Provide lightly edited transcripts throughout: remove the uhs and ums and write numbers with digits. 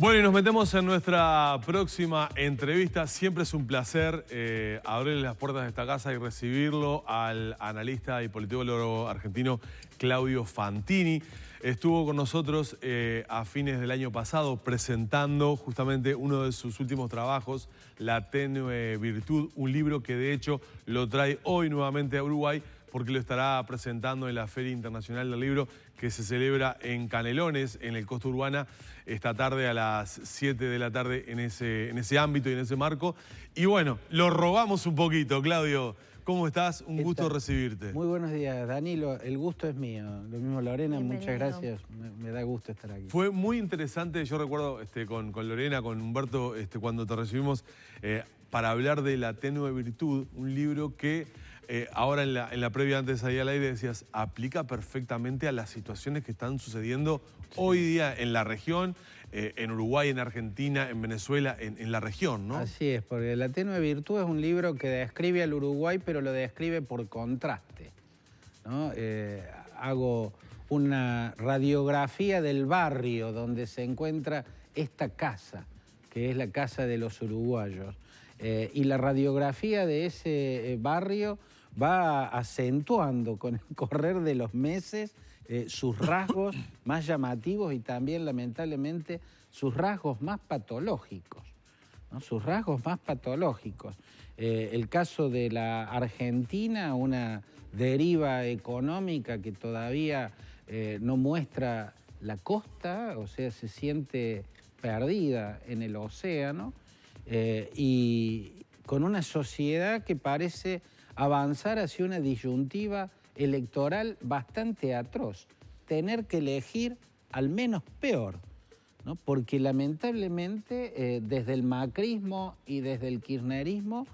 Bueno, y nos metemos en nuestra próxima entrevista. Siempre es un placer abrirle las puertas de esta casa y recibirlo al analista y politólogo argentino Claudio Fantini. Estuvo con nosotros a fines del año pasado presentando justamente uno de sus últimos trabajos, La tenue virtud, un libro que de hecho lo trae hoy nuevamente a Uruguay porque lo estará presentando en la Feria Internacional del Libro que se celebra en Canelones, en el Costa Urbana, esta tarde a las 7 de la tarde en ese ámbito y en ese marco. Y bueno, lo robamos un poquito, Claudio. ¿Cómo estás? Un gusto recibirte. Muy buenos días, Danilo. El gusto es mío. Lo mismo, Lorena, Bienvenido. muchas gracias. Me da gusto estar aquí. Fue muy interesante, yo recuerdo con Lorena, con Humberto, cuando te recibimos para hablar de La tenue virtud, un libro que ahora en la previa antes ahí al aire decías, aplica perfectamente a las situaciones que están sucediendo hoy día en la región, en Uruguay, en Argentina, en Venezuela, en la región, ¿no? Así es, porque La tenue virtud es un libro que describe al Uruguay, pero lo describe por contraste, ¿no? Hago una radiografía del barrio donde se encuentra esta casa, que es la casa de los uruguayos. Y la radiografía de ese barrio va acentuando con el correr de los meses sus rasgos más llamativos y también, lamentablemente, sus rasgos más patológicos, ¿no? Sus rasgos más patológicos. El caso de la Argentina, una deriva económica que todavía no muestra la costa, o sea, se siente perdida en el océano, y con una sociedad que parece avanzar hacia una disyuntiva electoral bastante atroz, tener que elegir al menos peor, ¿no? Porque lamentablemente desde el macrismo y desde el kirchnerismo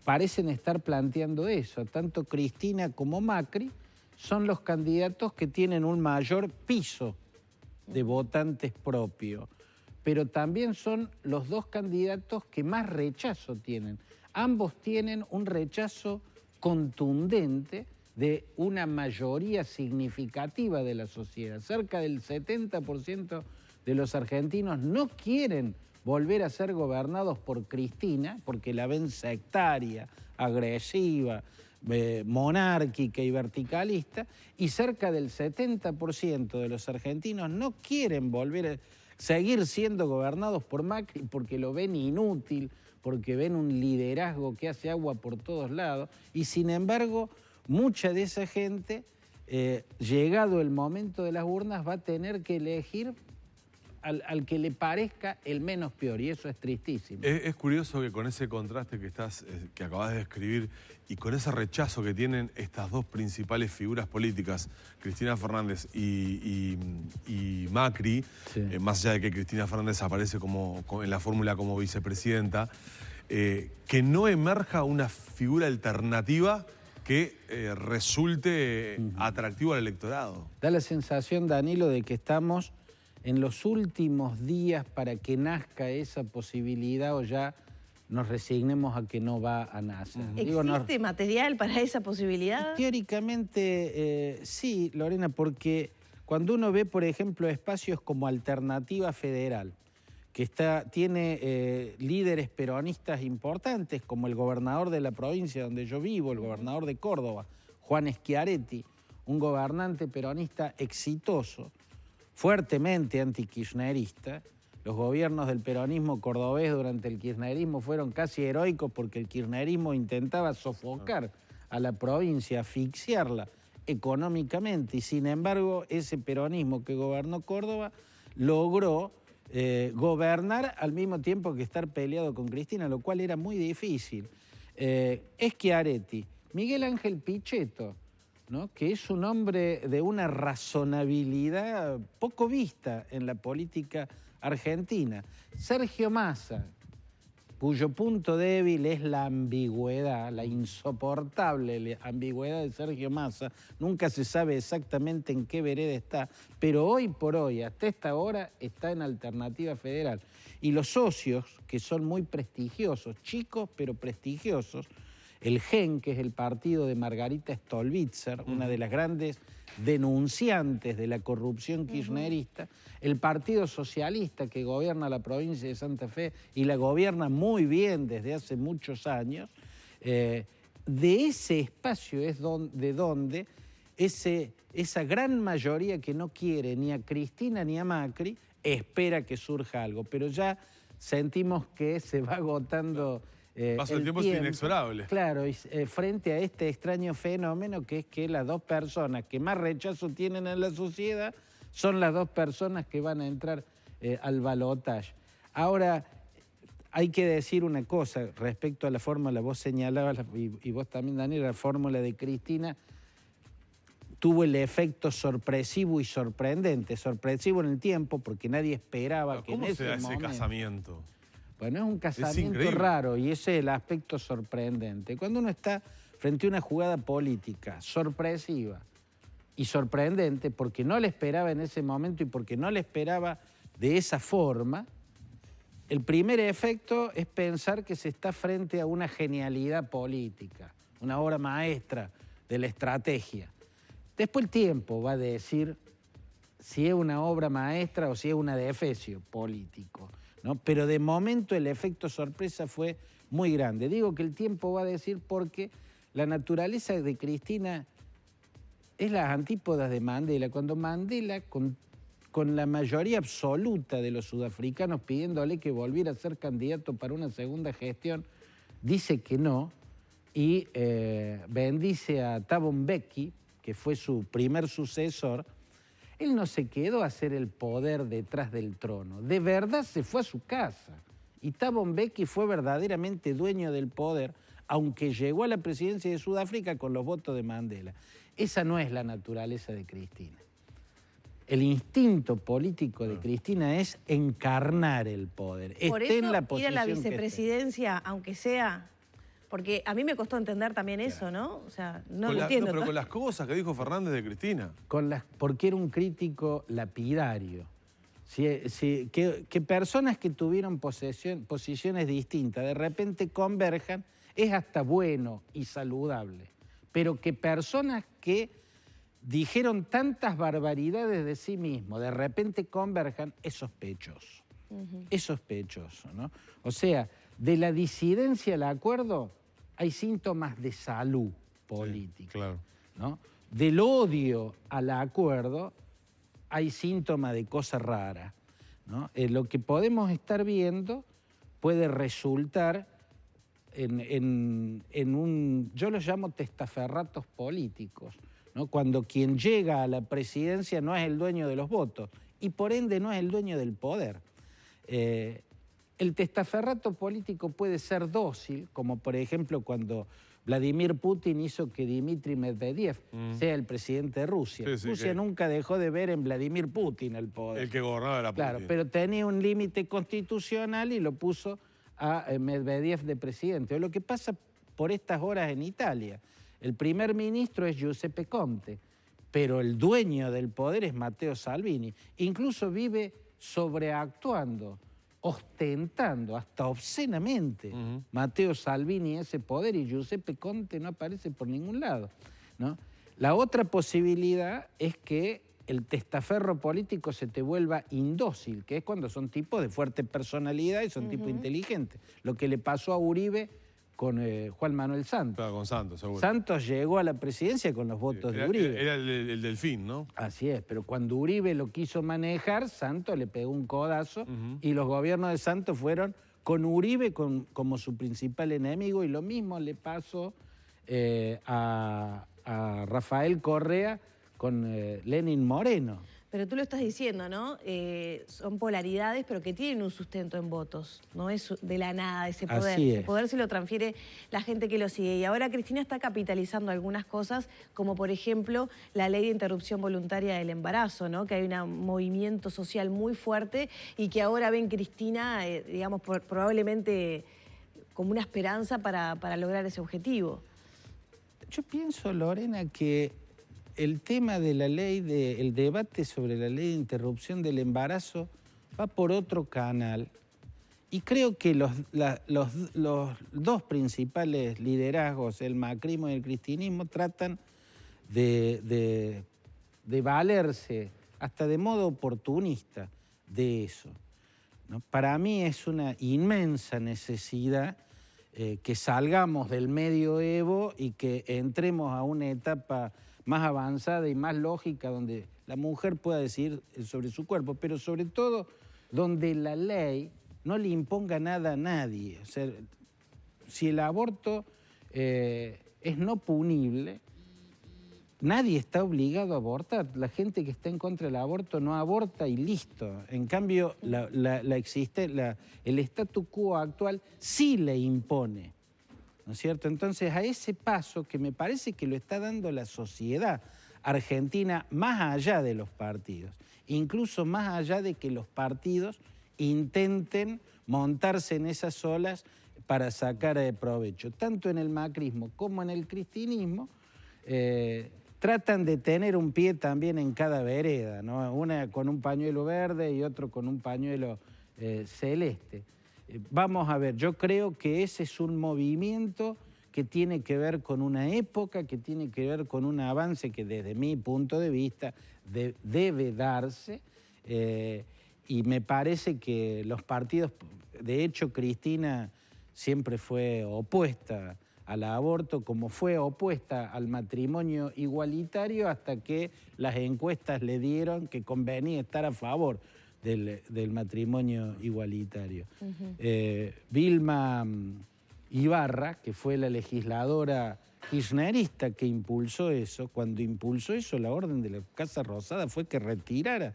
parecen estar planteando eso. Tanto Cristina como Macri son los candidatos que tienen un mayor piso de votantes propio, pero también son los dos candidatos que más rechazo tienen. Ambos tienen un rechazo contundente de una mayoría significativa de la sociedad. Cerca del 70% de los argentinos no quieren volver a ser gobernados por Cristina porque la ven sectaria, agresiva, monárquica y verticalista, y cerca del 70% de los argentinos no quieren volver a seguir siendo gobernados por Macri porque lo ven inútil, porque ven un liderazgo que hace agua por todos lados, y sin embargo, mucha de esa gente, llegado el momento de las urnas, va a tener que elegir al que le parezca el menos peor, y eso es tristísimo. Es curioso que con ese contraste que acabas de describir y con ese rechazo que tienen estas dos principales figuras políticas, Cristina Fernández y Macri, Sí. Más allá de que Cristina Fernández aparece en la fórmula como vicepresidenta, que no emerja una figura alternativa que resulte atractivo al electorado. Da la sensación, Danilo, de que estamos en los últimos días para que nazca esa posibilidad, o ya nos resignemos a que no va a nacer. ¿Existe material para esa posibilidad? Teóricamente sí, Lorena, porque cuando uno ve, por ejemplo, espacios como Alternativa Federal, que tiene líderes peronistas importantes, como el gobernador de la provincia donde yo vivo, el gobernador de Córdoba, Juan Schiaretti, un gobernante peronista exitoso, fuertemente antikirchnerista. Los gobiernos del peronismo cordobés durante el kirchnerismo fueron casi heroicos porque el kirchnerismo intentaba sofocar a la provincia, asfixiarla económicamente, y sin embargo ese peronismo que gobernó Córdoba logró gobernar al mismo tiempo que estar peleado con Cristina, lo cual era muy difícil. Schiaretti, Miguel Ángel Pichetto, ¿no? Que es un hombre de una razonabilidad poco vista en la política argentina. Sergio Massa, cuyo punto débil es la ambigüedad, la insoportable ambigüedad de Sergio Massa. Nunca se sabe exactamente en qué vereda está, pero hoy por hoy, hasta esta hora, está en Alternativa Federal. Y los socios, que son muy prestigiosos, chicos pero prestigiosos, el GEN, que es el partido de Margarita Stolbizer, una de las grandes denunciantes de la corrupción kirchnerista, el Partido Socialista, que gobierna la provincia de Santa Fe y la gobierna muy bien desde hace muchos años. De ese espacio es de donde esa gran mayoría que no quiere ni a Cristina ni a Macri espera que surja algo, pero ya sentimos que se va agotando Paso el tiempo es inexorable. Claro, y frente a este extraño fenómeno que es que las dos personas que más rechazo tienen en la sociedad son las dos personas que van a entrar al balotaje. Ahora, hay que decir una cosa respecto a la fórmula, vos señalabas, y vos también, Daniel, la fórmula de Cristina tuvo el efecto sorpresivo y sorprendente. Sorpresivo en el tiempo, porque nadie esperaba que en ese momento... ¿Cómo se da ese casamiento? Bueno, es un casamiento raro y ese es el aspecto sorprendente. Cuando uno está frente a una jugada política sorpresiva y sorprendente, porque no le esperaba en ese momento y porque no le esperaba de esa forma, el primer efecto es pensar que se está frente a una genialidad política, una obra maestra de la estrategia. Después el tiempo va a decir si es una obra maestra o si es un adefesio político, ¿no? Pero de momento el efecto sorpresa fue muy grande. Digo que el tiempo va a decir porque la naturaleza de Cristina es las antípodas de Mandela. Cuando Mandela, con la mayoría absoluta de los sudafricanos pidiéndole que volviera a ser candidato para una segunda gestión, dice que no y bendice a Thabo Mbeki, que fue su primer sucesor. Él no se quedó a hacer el poder detrás del trono, de verdad se fue a su casa. Y Thabo Mbeki fue verdaderamente dueño del poder, aunque llegó a la presidencia de Sudáfrica con los votos de Mandela. Esa no es la naturaleza de Cristina. El instinto político de Cristina es encarnar el poder. Por esté eso en la posición ir a la vicepresidencia, aunque sea... Porque a mí me costó entender también eso, ¿no? O sea, no lo entiendo. No, pero con las cosas que dijo Fernández de Cristina. Porque era un crítico lapidario. Que personas que tuvieron posiciones distintas de repente converjan es hasta bueno y saludable. Pero que personas que dijeron tantas barbaridades de sí mismos de repente converjan es sospechoso. Es sospechoso, ¿no? O sea, de la disidencia al acuerdo hay síntomas de salud política. Sí, claro. ¿No? Del odio al acuerdo hay síntomas de cosa rara, ¿no? Lo que podemos estar viendo puede resultar en un, yo los llamo testaferratos políticos, ¿no? Cuando quien llega a la presidencia no es el dueño de los votos y por ende no es el dueño del poder. El testaferrato político puede ser dócil, como por ejemplo cuando Vladimir Putin hizo que Dmitry Medvedev sea el presidente de Rusia. Sí, Rusia nunca dejó de ver en Vladimir Putin el poder. El que gobernaba era Putin. Claro, pero tenía un límite constitucional y lo puso a Medvedev de presidente. O lo que pasa por estas horas en Italia. El primer ministro es Giuseppe Conte, pero el dueño del poder es Matteo Salvini. Incluso vive sobreactuando, ostentando hasta obscenamente Matteo Salvini ese poder y Giuseppe Conte no aparece por ningún lado, ¿no? La otra posibilidad es que el testaferro político se te vuelva indócil, que es cuando son tipos de fuerte personalidad y son tipos inteligentes. Lo que le pasó a Uribe con Juan Manuel Santos. Claro, con Santos, seguro. Santos llegó a la presidencia con los votos de Uribe. Era el delfín, ¿no? Así es, pero cuando Uribe lo quiso manejar, Santos le pegó un codazo y los gobiernos de Santos fueron con Uribe como su principal enemigo y lo mismo le pasó a Rafael Correa con Lenín Moreno. Pero tú lo estás diciendo, ¿no? Son polaridades, pero que tienen un sustento en votos. No es de la nada ese poder. Así es. Ese poder se lo transfiere la gente que lo sigue. Y ahora Cristina está capitalizando algunas cosas, como por ejemplo la ley de interrupción voluntaria del embarazo, ¿no? Que hay un movimiento social muy fuerte y que ahora ven Cristina, digamos, probablemente como una esperanza para lograr ese objetivo. Yo pienso, Lorena, que el tema de la ley, el debate sobre la ley de interrupción del embarazo va por otro canal Y creo que los dos principales liderazgos, el macrismo y el cristinismo, tratan de valerse, hasta de modo oportunista, de eso, ¿no? Para mí es una inmensa necesidad que salgamos del medioevo y que entremos a una etapa más avanzada y más lógica, donde la mujer pueda decidir sobre su cuerpo, pero sobre todo donde la ley no le imponga nada a nadie. O sea, si el aborto es no punible, nadie está obligado a abortar. La gente que está en contra del aborto no aborta y listo. En cambio, el statu quo actual sí le impone, ¿no es cierto? Entonces, a ese paso que me parece que lo está dando la sociedad argentina más allá de los partidos, incluso más allá de que los partidos intenten montarse en esas olas para sacar provecho. Tanto en el macrismo como en el cristinismo tratan de tener un pie también en cada vereda, ¿no? Una con un pañuelo verde y otro con un pañuelo celeste. Vamos a ver, yo creo que ese es un movimiento que tiene que ver con una época, que tiene que ver con un avance que desde mi punto de vista debe darse, y me parece que los partidos, de hecho Cristina siempre fue opuesta al aborto, como fue opuesta al matrimonio igualitario, hasta que las encuestas le dieron que convenía estar a favor del matrimonio igualitario. Vilma Ibarra, que fue la legisladora kirchnerista que impulsó eso, cuando impulsó eso, la orden de la Casa Rosada fue que retirara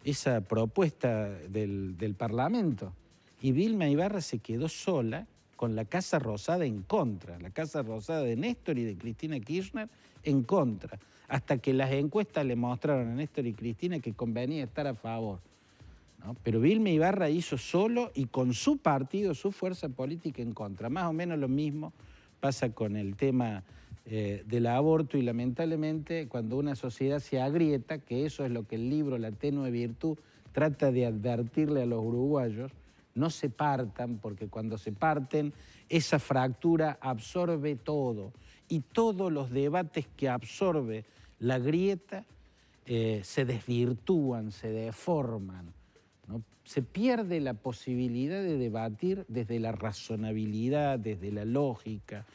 esa propuesta del Parlamento. Y Vilma Ibarra se quedó sola con la Casa Rosada en contra, la Casa Rosada de Néstor y de Cristina Kirchner en contra, hasta que las encuestas le mostraron a Néstor y Cristina que convenía estar a favor, ¿no? Pero Vilma Ibarra hizo solo y con su partido, su fuerza política en contra. Más o menos lo mismo pasa con el tema del aborto, y lamentablemente cuando una sociedad se agrieta, que eso es lo que el libro La tenue virtud trata de advertirle a los uruguayos, no se partan, porque cuando se parten, esa fractura absorbe todo. Y todos los debates que absorbe la grieta se desvirtúan, se deforman, ¿no? Se pierde la posibilidad de debatir desde la razonabilidad, desde la lógica,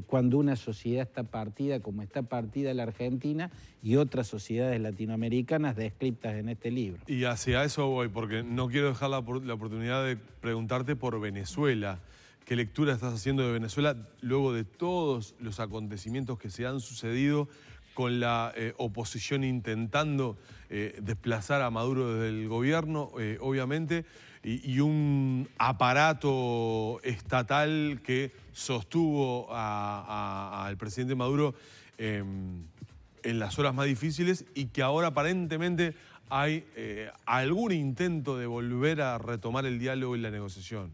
cuando una sociedad está partida, como está partida la Argentina y otras sociedades latinoamericanas descritas en este libro. Y hacia eso voy, porque no quiero dejar la oportunidad de preguntarte por Venezuela. ¿Qué lectura estás haciendo de Venezuela luego de todos los acontecimientos que se han sucedido, con la oposición intentando desplazar a Maduro desde el gobierno, obviamente, y un aparato estatal que sostuvo al presidente Maduro en las horas más difíciles, y que ahora aparentemente hay algún intento de volver a retomar el diálogo y la negociación?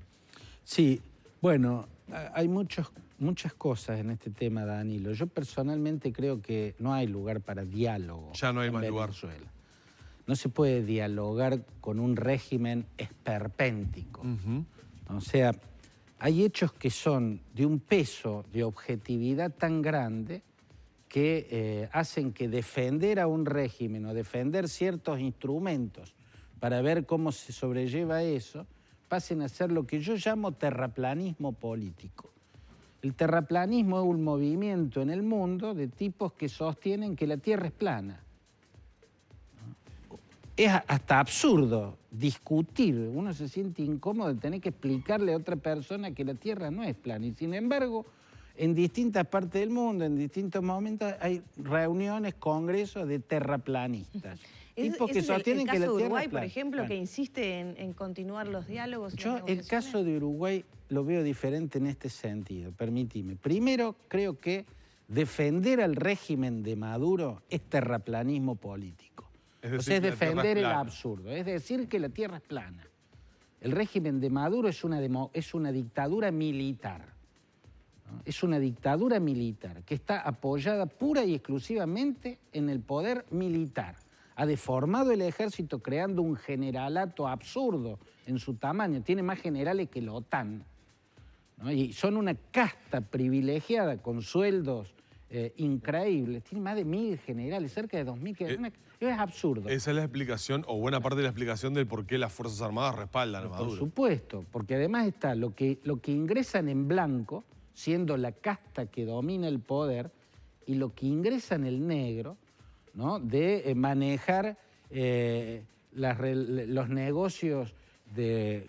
Sí, bueno, hay muchas cosas en este tema, Danilo. Yo personalmente creo que no hay lugar para diálogo. Ya no hay más lugar. No se puede dialogar con un régimen esperpéntico. O sea, hay hechos que son de un peso de objetividad tan grande que hacen que defender a un régimen o defender ciertos instrumentos para ver cómo se sobrelleva eso, pasen a ser lo que yo llamo terraplanismo político. El terraplanismo es un movimiento en el mundo de tipos que sostienen que la Tierra es plana. Es hasta absurdo discutir, uno se siente incómodo de tener que explicarle a otra persona que la Tierra no es plana. Y sin embargo, en distintas partes del mundo, en distintos momentos, hay reuniones, congresos de terraplanistas. Tipos que sostienen que la Tierra es plana. El caso de Uruguay, por ejemplo, que insiste en continuar los diálogos. Yo el caso de Uruguay lo veo diferente en este sentido, permíteme. Primero, creo que defender al régimen de Maduro es terraplanismo político. Es defender el absurdo, es decir que la Tierra es plana. El régimen de Maduro es una dictadura militar, ¿no? Es una dictadura militar que está apoyada pura y exclusivamente en el poder militar. ha deformado el ejército creando un generalato absurdo en su tamaño. Tiene más generales que la OTAN, ¿no? Y son una casta privilegiada con sueldos increíbles. Tiene más de 1000 generales, cerca de 2000 generales. Es absurdo. Esa es la explicación, o buena parte de la explicación del por qué las Fuerzas Armadas respaldan a Maduro. Por supuesto, porque además está lo que ingresan en blanco, siendo la casta que domina el poder, y lo que ingresa en el negro, ¿no? De manejar los negocios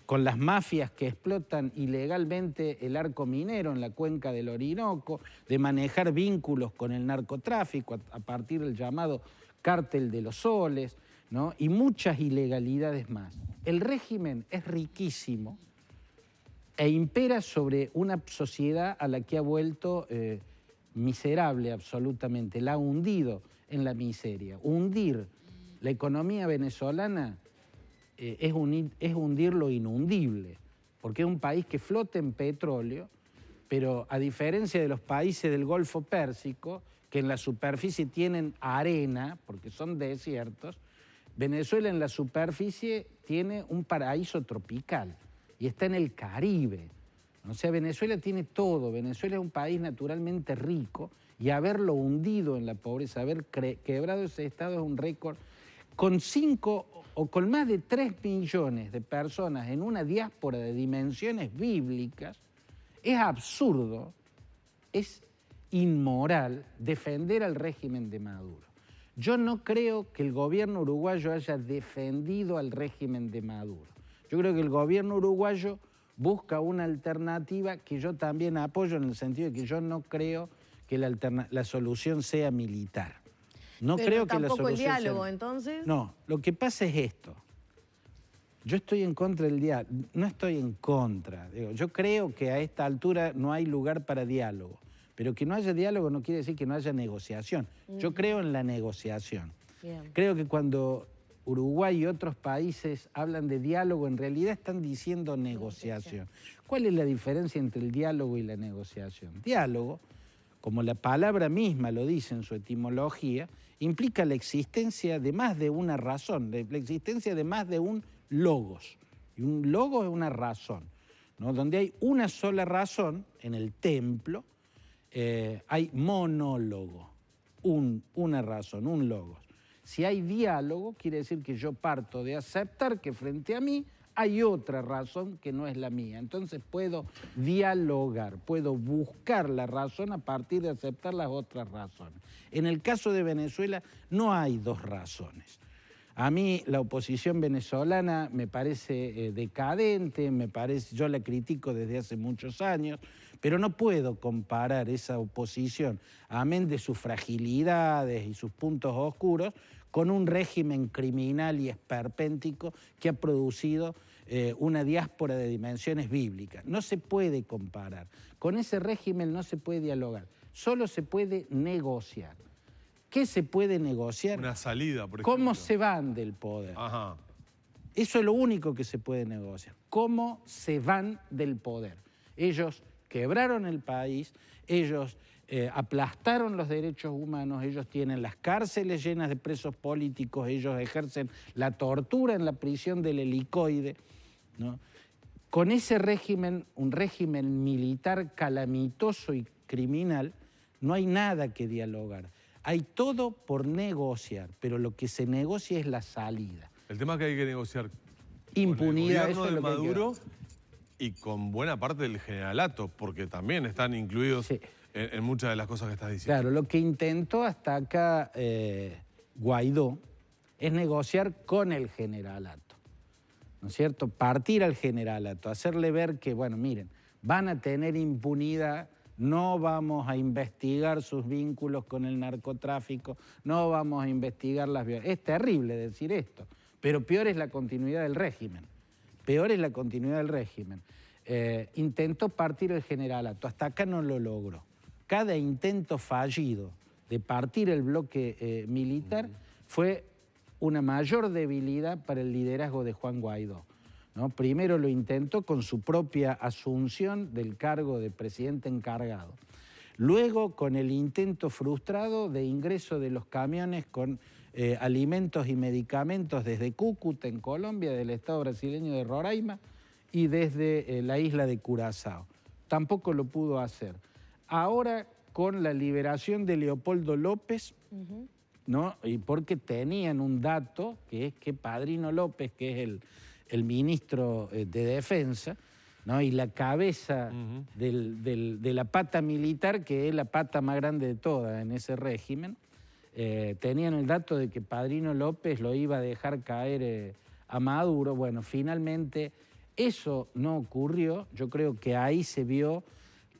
con las mafias que explotan ilegalmente el arco minero en la cuenca del Orinoco, de manejar vínculos con el narcotráfico a partir del llamado cártel de los soles, ¿no? Y muchas ilegalidades más. El régimen es riquísimo e impera sobre una sociedad a la que ha vuelto miserable absolutamente, la ha hundido en la miseria. Hundir la economía venezolana es hundir lo inundible, porque es un país que flota en petróleo, pero a diferencia de los países del Golfo Pérsico, que en la superficie tienen arena, porque son desiertos, Venezuela en la superficie tiene un paraíso tropical y está en el Caribe. O sea, Venezuela tiene todo. Venezuela es un país naturalmente rico y haberlo hundido en la pobreza, haber quebrado ese estado es un récord. Con 5 o con más de 3 millones de personas en una diáspora de dimensiones bíblicas, es absurdo, es inmoral defender al régimen de Maduro. Yo no creo que el gobierno uruguayo haya defendido al régimen de Maduro. Yo creo que el gobierno uruguayo busca una alternativa que yo también apoyo, en el sentido de que yo no creo que la solución sea militar. No pero creo que la tampoco solución el diálogo, sea... entonces. No, lo que pasa es esto. Yo estoy en contra del diálogo. No estoy en contra. Yo creo que a esta altura no hay lugar para diálogo. Pero que no haya diálogo no quiere decir que no haya negociación. Yo creo en la negociación. Bien. Creo que cuando Uruguay y otros países hablan de diálogo, en realidad están diciendo negociación. ¿Cuál es la diferencia entre el diálogo y la negociación? Diálogo, como la palabra misma lo dice en su etimología, implica la existencia de más de una razón, la existencia de más de un logos. Y un logos es una razón, ¿no? Donde hay una sola razón, en el templo, hay monólogo, una razón, un logos. Si hay diálogo, quiere decir que yo parto de aceptar que frente a mí hay otra razón que no es la mía. Entonces puedo dialogar, puedo buscar la razón a partir de aceptar las otras razones. En el caso de Venezuela no hay dos razones. A mí la oposición venezolana me parece decadente, yo la critico desde hace muchos años, pero no puedo comparar esa oposición, amén de sus fragilidades y sus puntos oscuros, con un régimen criminal y esperpéntico que ha producido una diáspora de dimensiones bíblicas. No se puede comparar. Con ese régimen no se puede dialogar, solo se puede negociar. ¿Qué se puede negociar? Una salida, por ejemplo. ¿Cómo se van del poder? Ajá. Eso es lo único que se puede negociar. ¿Cómo se van del poder? Ellos quebraron el país, ellos aplastaron los derechos humanos, ellos tienen las cárceles llenas de presos políticos, ellos ejercen la tortura en la prisión del helicoide, ¿no? Con ese régimen, un régimen militar calamitoso y criminal, no hay nada que dialogar. Hay todo por negociar, pero lo que se negocia es la salida. El tema es que hay que negociar impunidad, con el gobierno eso es de lo que hay que Maduro hacer. y con buena parte del generalato, porque también están incluidos Sí. en muchas de las cosas que estás diciendo. Claro, lo que intentó hasta acá Guaidó es negociar con el generalato, ¿no es cierto? Partir al generalato, hacerle ver que, bueno, miren, van a tener impunidad, no vamos a investigar sus vínculos con el narcotráfico, no vamos a investigar las violencias. Es terrible decir esto, pero peor es la continuidad del régimen. Peor es la continuidad del régimen. Intentó partir el generalato, hasta acá no lo logró. Cada intento fallido de partir el bloque militar fue una mayor debilidad para el liderazgo de Juan Guaidó, ¿no? Primero lo intentó con su propia asunción del cargo de presidente encargado. Luego con el intento frustrado de ingreso de los camiones con alimentos y medicamentos desde Cúcuta, en Colombia, del estado brasileño de Roraima, y desde la isla de Curazao. Tampoco lo pudo hacer. Ahora, con la liberación de Leopoldo López, ¿no? Y porque tenían un dato, que es que Padrino López, que es el ministro de Defensa, ¿no? Y la cabeza de la pata militar, que es la pata más grande de todas en ese régimen, tenían el dato de que Padrino López lo iba a dejar caer a Maduro. Bueno, finalmente eso no ocurrió. Yo creo que ahí se vio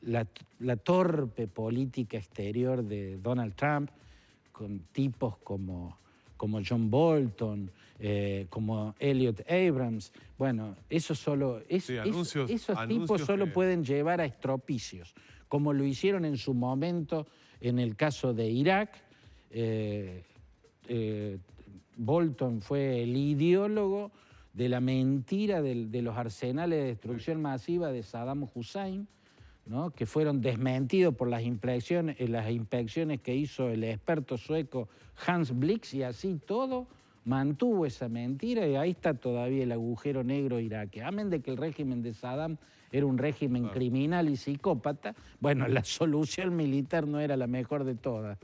la torpe política exterior de Donald Trump, con tipos como John Bolton, como Elliot Abrams. Bueno, esos tipos solo pueden llevar a estropicios, como lo hicieron en su momento en el caso de Irak. Bolton fue el ideólogo de la mentira de los arsenales de destrucción masiva de Saddam Hussein, ¿no? Que fueron desmentidos por las inspecciones que hizo el experto sueco Hans Blix, y así todo mantuvo esa mentira, y ahí está todavía el agujero negro iraquí. Amén de que el régimen de Saddam era un régimen criminal y psicópata, bueno, la solución militar no era la mejor de todas.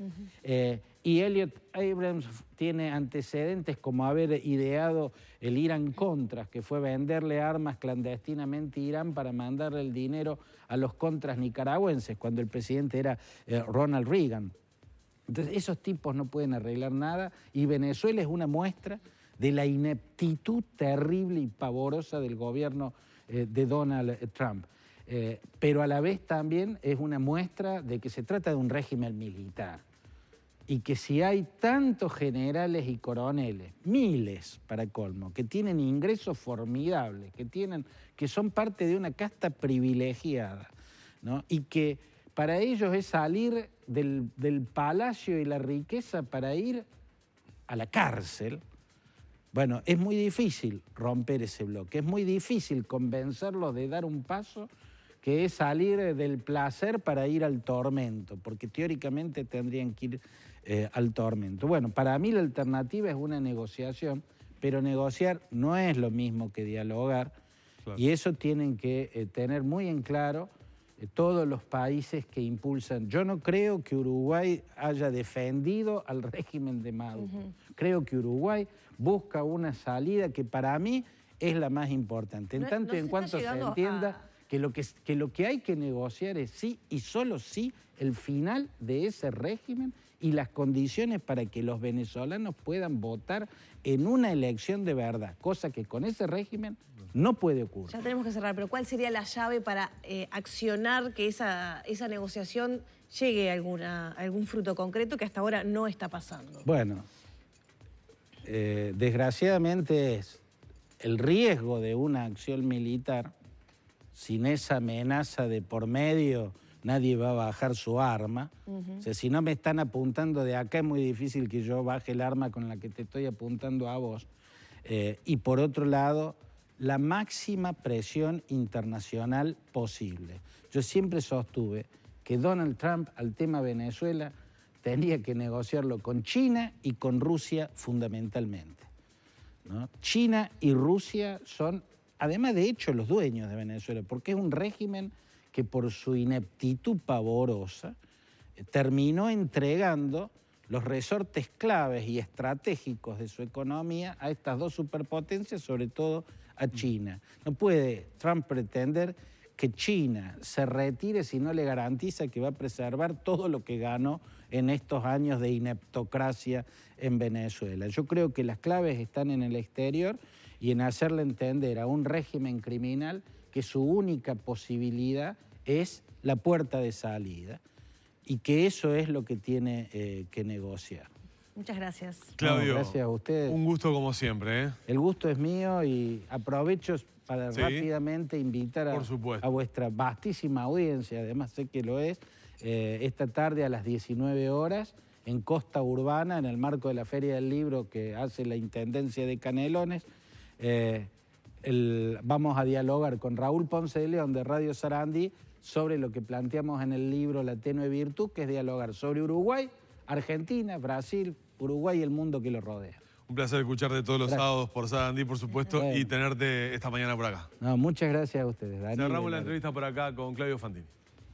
Y Elliot Abrams tiene antecedentes como haber ideado el Irán Contras, que fue venderle armas clandestinamente a Irán para mandarle el dinero a los contras nicaragüenses, cuando el presidente era Ronald Reagan. Entonces, esos tipos no pueden arreglar nada, y Venezuela es una muestra de la ineptitud terrible y pavorosa del gobierno de Donald Trump. Pero a la vez también es una muestra de que se trata de un régimen militar, y que si hay tantos generales y coroneles, miles para colmo, que tienen ingresos formidables, que son parte de una casta privilegiada, ¿no? Y que para ellos es salir del palacio y la riqueza para ir a la cárcel. Bueno, es muy difícil romper ese bloque, es muy difícil convencerlos de dar un paso que es salir del placer para ir al tormento, porque teóricamente tendrían que ir al tormento. Bueno, para mí la alternativa es una negociación, pero negociar no es lo mismo que dialogar, claro. Y eso tienen que tener muy en claro todos los países que impulsan. Yo no creo que Uruguay haya defendido al régimen de Maduro. Creo que Uruguay busca una salida que para mí es la más importante. En tanto y en cuanto se entienda que lo que hay que negociar es sí y solo sí el final de ese régimen y las condiciones para que los venezolanos puedan votar en una elección de verdad, cosa que con ese régimen no puede ocurrir. Ya tenemos que cerrar, pero ¿cuál sería la llave para accionar que esa negociación llegue a algún fruto concreto que hasta ahora no está pasando? Bueno, desgraciadamente es el riesgo de una acción militar. Sin esa amenaza de por medio, nadie va a bajar su arma. O sea, si no me están apuntando de acá, es muy difícil que yo baje el arma con la que te estoy apuntando a vos. Y por otro lado, la máxima presión internacional posible. Yo siempre sostuve que Donald Trump al tema Venezuela tenía que negociarlo con China y con Rusia fundamentalmente, ¿no? China y Rusia son, además de hecho, los dueños de Venezuela, porque es un régimen que por su ineptitud pavorosa terminó entregando los resortes claves y estratégicos de su economía a estas dos superpotencias, sobre todo a China. No puede Trump pretender que China se retire si no le garantiza que va a preservar todo lo que ganó en estos años de ineptocracia en Venezuela. Yo creo que las claves están en el exterior y en hacerle entender a un régimen criminal que su única posibilidad es la puerta de salida y que eso es lo que tiene que negociar. Muchas gracias. Claudio, gracias a ustedes. Un gusto como siempre, ¿eh? El gusto es mío y aprovecho para rápidamente invitar a vuestra vastísima audiencia, además sé que lo es, esta tarde a las 19 horas en Costa Urbana, en el marco de la Feria del Libro que hace la Intendencia de Canelones. Vamos a dialogar con Raúl Ponce de León de Radio Sarandí sobre lo que planteamos en el libro La tenue virtud, que es dialogar sobre Uruguay, Argentina, Brasil, Uruguay y el mundo que lo rodea. Un placer escucharte todos los sábados por Sarandí, por supuesto, y tenerte esta mañana por acá. No, muchas gracias a ustedes, Dani. Cerramos la entrevista por acá con Claudio Fantini.